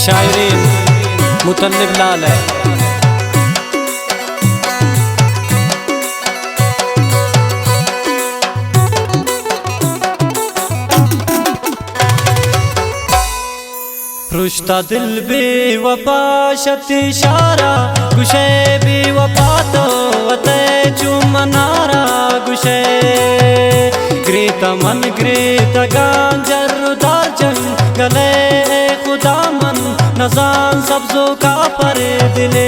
शायरीन मुतल्लिब लाल है। रुश्ता दिल बेवफा शत इशारा गुशे बेवफा तो अते चुमनारा गुशे ग्रेता मन ग्रेता गांजर दाजन गले खुदा मन नजान सब्जों का पर दिले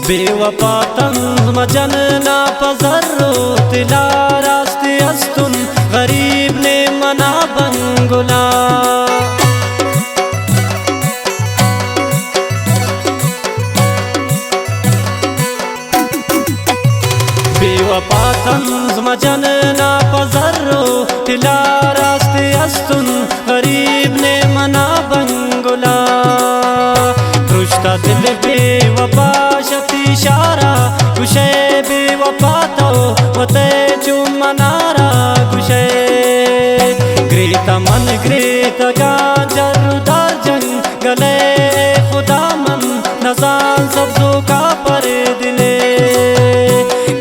बेवफा तंज मजन ना पजर्रो तिला रास्ते अस्तुन गरीब ने मना बंगुला बेवफा तंज मजन ना पजर्रो तिला रास्ते अस्तुन गरीब ने मना बंगुला रुश्ता दिल बेवफा इशारा गुशे बेवफा तो वते चुमनारा गुशे ग्रेता मन ग्रेता गांजर दाजन गले खुदा मन नजान सब्जों का पर दिले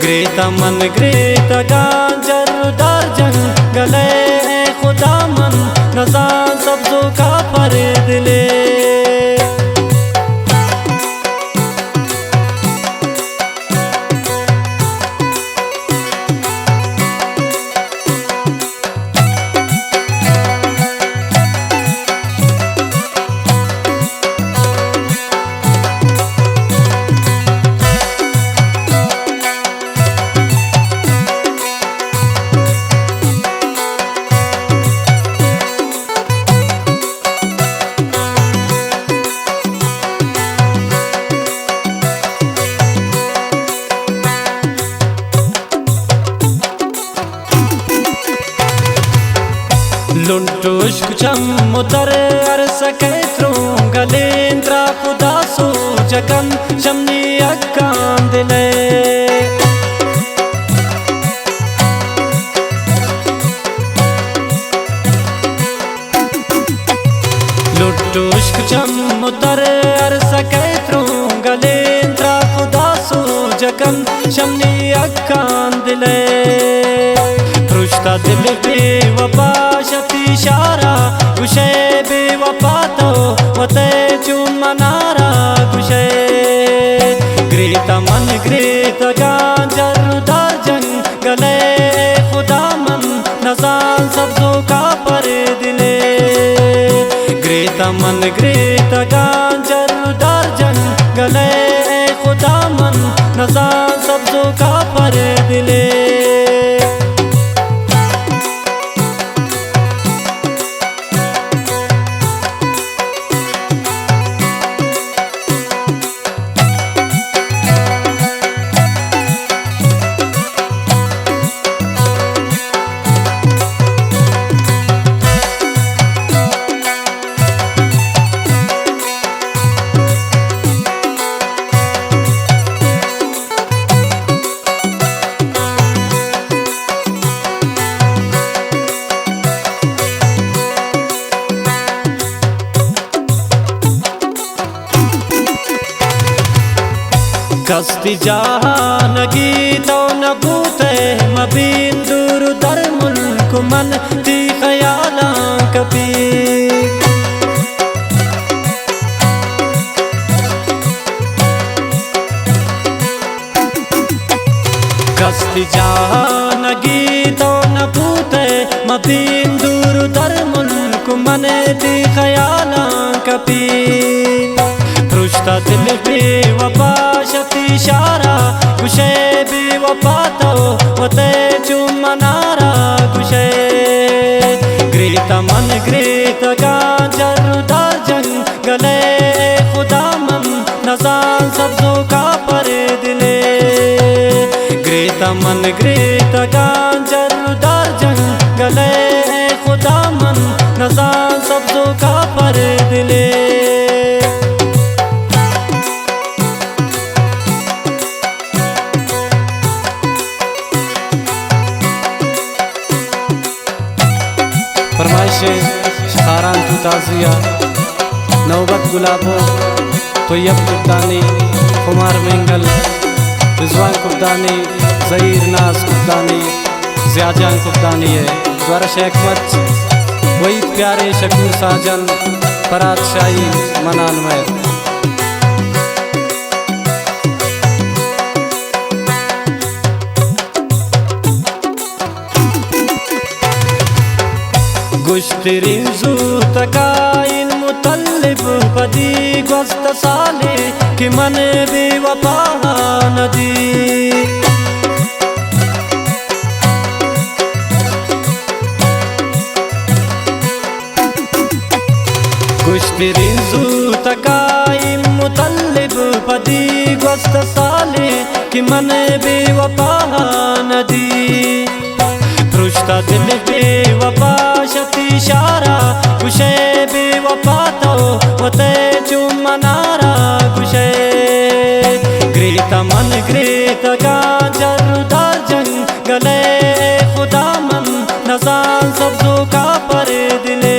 ग्रेता मन ग्रेता गांजर दाजन गले खुदा मन नजान सब्जों का पर दिले लुंटुश्क चमुतर अरसके गलेंद्रा खुदा सो जगन शमनी अक्कान दिले लुंटुश्क चमुतर अरसके गलेंद्रा खुदा सो जगन शमनी अक्कान दिले रुश्ता दिल बेवफा इशारा गुशे बेवफा तो वते चुमनारा गुशे ग्रेता मन ग्रेता गांजर दाजन गले खुदा मन नजान सब्जों का पर दिले ग्रेता मन ग्रेता गांजर दाजन गले खुदा मन नजान सब्जों का पर दिले कस्ती जहानगी तो नबूते मबीन दूर दर मुल्क मन ती ख्याला कभी कस्ती जहानगी तो नबूते मबीन दूर दर मुल्क मन ती ख्याला कभी रुश्ता दिल बेवफा शती शारा कुशे बेवफा तो वते चुमनारा कुशे ग्रेता मन ग्रेता गांजर दाजन गले खुदा मन नजान सब्जों का पर दिले ग्रेता मन ग्रेता गांजर दाजन गले खुदा मन नजान सब्जों का पर दिले फरमाइश शारान की ताज़िया नौबत गुलाबो तैयब कुब्दानी कुमार मेंगल रिजवान कुब्दानी ज़हीर नाज कुब्दानी ज़ियाजान कुब्दानी है द्वारश हिकमत वही प्यारे शकूर साजन फरात शाही मनान में गुश्तरिन ज़ूतकाइन मुतल्लिब पदी ग्वस्त साले कि मन बेवफा नदी गुश्तरिन ज़ूतकाइन मुतल्लिब पदी ग्वस्त साले कि मन बेवफा नदी रुश्ता दिल बेवफा शती शारा कुशे बेवफा तो वते चुमनारा कुशे ग्रेता मन ग्रेता गांजर दाजन गले खुदा मन नजान सब्जों का पर दिले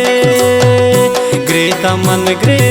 ग्रेता मन ग्रेता